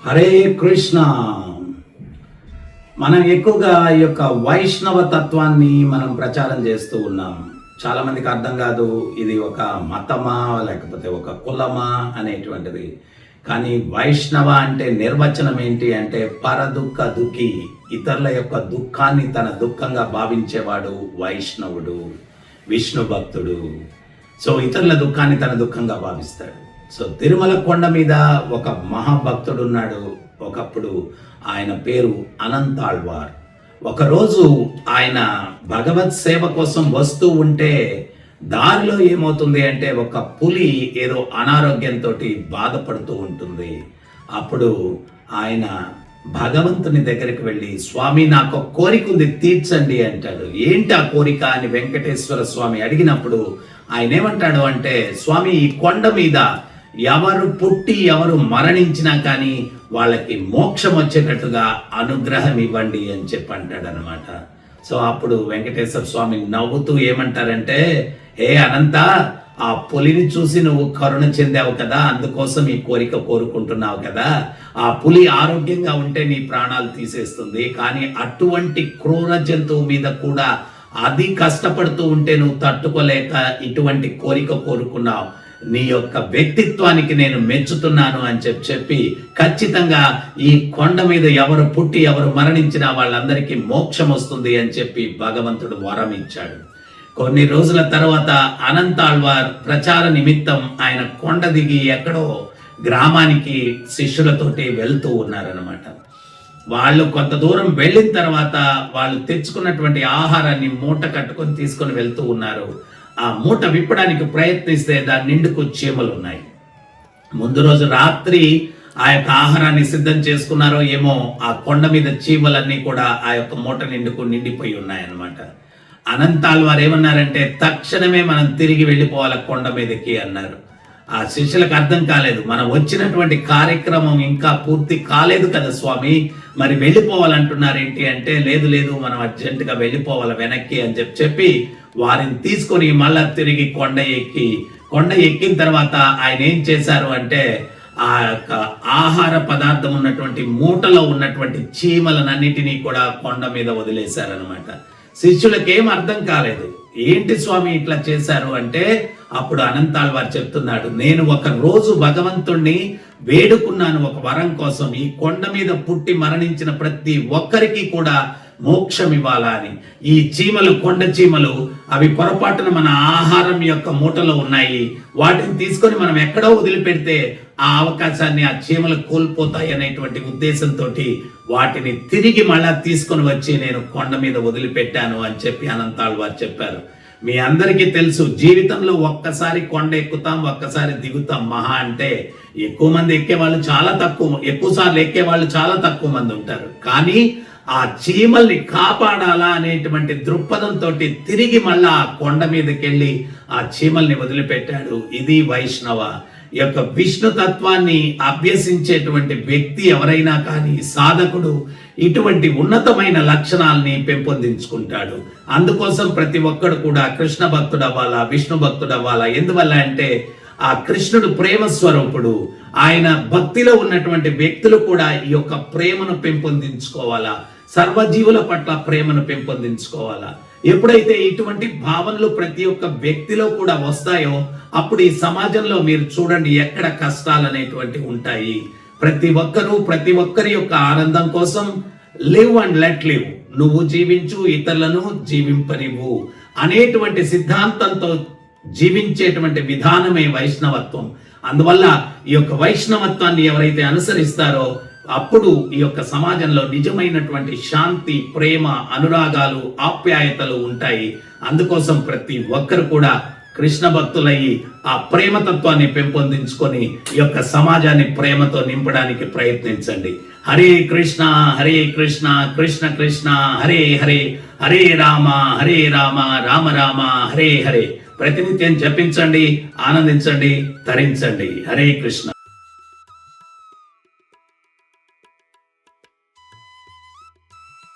హరే కృష్ణ. మనం ఎక్కువగా ఈ యొక్క వైష్ణవ తత్వాన్ని మనం ప్రచారం చేస్తూ ఉన్నాం. చాలా మందికి అర్థం కాదు ఇది ఒక మతమా లేకపోతే ఒక కులమా అనేటువంటిది. కానీ వైష్ణవ అంటే నిర్వచనం ఏంటి అంటే పరదుఃఖ దుఃఖి, ఇతరుల యొక్క దుఃఖాన్ని తన దుఃఖంగా భావించేవాడు వైష్ణవుడు, విష్ణు భక్తుడు. సో ఇతరుల దుఃఖాన్ని తన దుఃఖంగా భావిస్తాడు. సో తిరుమల కొండ మీద ఒక మహాభక్తుడు ఉన్నాడు. ఒకప్పుడు ఆయన పేరు అనంతాళ్వార్. ఒకరోజు ఆయన భగవత్ సేవ కోసం వస్తూ ఉంటే దారిలో ఏమవుతుంది అంటే ఒక పులి ఏదో అనారోగ్యంతో బాధపడుతూ ఉంటుంది. అప్పుడు ఆయన భగవంతుని దగ్గరికి వెళ్ళి, స్వామి నాకు ఒక కోరిక ఉంది తీర్చండి అంటాడు. ఏంటి ఆ కోరిక అని వెంకటేశ్వర స్వామి అడిగినప్పుడు ఆయన ఏమంటాడు అంటే, స్వామి ఈ కొండ మీద ఎవరు పుట్టి ఎవరు మరణించినా కానీ వాళ్ళకి మోక్షం వచ్చేటట్టుగా అనుగ్రహం ఇవ్వండి అని చెప్పి అంటాడు అనమాట. సో అప్పుడు వెంకటేశ్వర స్వామి నవ్వుతూ ఏమంటారంటే, హే అనంత, ఆ పులిని చూసి నువ్వు కరుణ చెందావు కదా, అందుకోసం ఈ కోరిక కోరుకుంటున్నావు కదా. ఆ పులి ఆరోగ్యంగా ఉంటే నీ ప్రాణాలు తీసేస్తుంది, కానీ అటువంటి క్రూర జంతువు మీద కూడా అది కష్టపడుతూ ఉంటే నువ్వు తట్టుకోలేక ఇటువంటి కోరిక కోరుకున్నావు. నీ యొక్క వ్యక్తిత్వానికి నేను మెచ్చుతున్నాను అని చెప్పి ఖచ్చితంగా ఈ కొండ మీద ఎవరు పుట్టి ఎవరు మరణించినా వాళ్ళందరికీ మోక్షం వస్తుంది అని చెప్పి భగవంతుడు వరం ఇచ్చాడు. కొన్ని రోజుల తర్వాత అనంతాళ్వార్ ప్రచార నిమిత్తం ఆయన కొండ దిగి ఎక్కడో గ్రామానికి శిష్యులతోటి వెళ్తూ ఉన్నారనమాట. వాళ్ళు కొంత దూరం వెళ్ళిన తర్వాత వాళ్ళు తెచ్చుకున్నటువంటి ఆహారాన్ని మూట కట్టుకొని తీసుకొని వెళ్తూ ఉన్నారు. ఆ మూట విప్పడానికి ప్రయత్నిస్తే దాని నిండుకు చీమలు ఉన్నాయి. ముందు రోజు రాత్రి ఆ యొక్క ఆహారాన్ని సిద్ధం చేసుకున్నారో ఏమో, ఆ కొండ మీద చీమలన్నీ కూడా ఆ యొక్క మూట నిండుకు నిండిపోయి ఉన్నాయన్నమాట. అనంతాళ్వారు ఏమన్నారంటే, తక్షణమే మనం తిరిగి వెళ్ళిపోవాలి కొండ మీదకి అన్నారు. ఆ శిష్యులకు అర్థం కాలేదు, మనం వచ్చినటువంటి కార్యక్రమం ఇంకా పూర్తి కాలేదు కదా స్వామి, మరి వెళ్ళిపోవాలంటున్నారు ఏంటి అంటే, లేదు లేదు మనం అర్జెంటుగా వెళ్ళిపోవాలి వెనక్కి అని చెప్పి వారిని తీసుకొని మళ్ళా తిరిగి కొండ ఎక్కిన తర్వాత ఆయన ఏం చేశారు అంటే, ఆ యొక్క ఆహార పదార్థం ఉన్నటువంటి మూటలో ఉన్నటువంటి చీమలనన్నిటినీ కూడా కొండ మీద వదిలేశారనమాట. శిష్యులకేం అర్థం కాలేదు, ఏంటి స్వామి ఇట్లా చేశారు అంటే, అప్పుడు అనంతాళ్వార్ చెప్తున్నాడు, నేను ఒక రోజు భగవంతుణ్ణి వేడుకున్నాను ఒక వరం కోసం, ఈ కొండ మీద పుట్టి మరణించిన ప్రతి ఒక్కరికి కూడా మోక్షం ఇవ్వాలా అని. ఈ చీమలు, కొండ చీమలు, అవి పొరపాటున మన ఆహారం యొక్క మూటలో ఉన్నాయి, వాటిని తీసుకొని మనం ఎక్కడో వదిలిపెడితే ఆ అవకాశాన్ని ఆ చీమలు కోల్పోతాయి అనేటువంటి ఉద్దేశంతో వాటిని తిరిగి మళ్ళా తీసుకొని వచ్చి నేను కొండ మీద వదిలిపెట్టాను అని చెప్పి అనంతాళ్వార్ చెప్పారు. మీ అందరికీ తెలుసు, జీవితంలో ఒక్కసారి కొండ ఎక్కుతాం, ఒక్కసారి దిగుతాం. మహా అంటే ఎక్కువ మంది ఎక్కేవాళ్ళు చాలా తక్కువ, ఎక్కువ సార్లు ఎక్కేవాళ్ళు చాలా తక్కువ మంది ఉంటారు. కానీ ఆ చీమల్ని కాపాడాలా అనేటువంటి దృక్పథంతో తిరిగి మళ్ళా ఆ కొండ మీదకి వెళ్ళి ఆ చీమల్ని వదిలిపెట్టాడు. ఇది వైష్ణవ. ఈ యొక్క విష్ణు తత్వాన్ని అభ్యసించేటువంటి వ్యక్తి ఎవరైనా కానీ, సాధకుడు ఇటువంటి ఉన్నతమైన లక్షణాలని పెంపొందించుకుంటాడు. అందుకోసం ప్రతి ఒక్కడు కూడా కృష్ణ భక్తుడు అవ్వాలా, విష్ణు భక్తుడు అవ్వాలా. ఎందువల్ల అంటే ఆ కృష్ణుడు ప్రేమ స్వరూపుడు. ఆయన భక్తిలో ఉన్నటువంటి వ్యక్తులు కూడా ఈ యొక్క ప్రేమను పెంపొందించుకోవాలా, సర్వజీవుల పట్ల ప్రేమను పెంపొందించుకోవాలా. ఎప్పుడైతే ఇటువంటి భావనలు ప్రతి ఒక్క వ్యక్తిలో కూడా వస్తాయో అప్పుడు ఈ సమాజంలో మీరు చూడండి ఎక్కడ కష్టాలు అనేటువంటివి ఉంటాయి. ప్రతి ఒక్కరి యొక్క ఆనందం కోసం లివ్ అండ్ లెట్ లివ్, నువ్వు జీవించు ఇతరులను జీవింపనివ్వు అనేటువంటి సిద్ధాంతంతో జీవించేటువంటి విధానమే వైష్ణవత్వం. అందువల్ల ఈ యొక్క వైష్ణవత్వాన్ని ఎవరైతే అనుసరిస్తారో అప్పుడు ఈ యొక్క సమాజంలో నిజమైనటువంటి శాంతి, ప్రేమ, అనురాగాలు, ఆప్యాయతలు ఉంటాయి. అందుకోసం ప్రతి ఒక్కరు కూడా కృష్ణ భక్తులయ్యి ఆ ప్రేమతత్వాన్ని పెంపొందించుకొని ఈ యొక్క సమాజాన్ని ప్రేమతో నింపడానికి ప్రయత్నించండి. హరే కృష్ణ కృష్ణ కృష్ణ హరే హరే, హరే రామ రామ రామ హరే హరే. ప్రతినిత్యం జపించండి, ఆనందించండి, తరించండి. హరే కృష్ణ.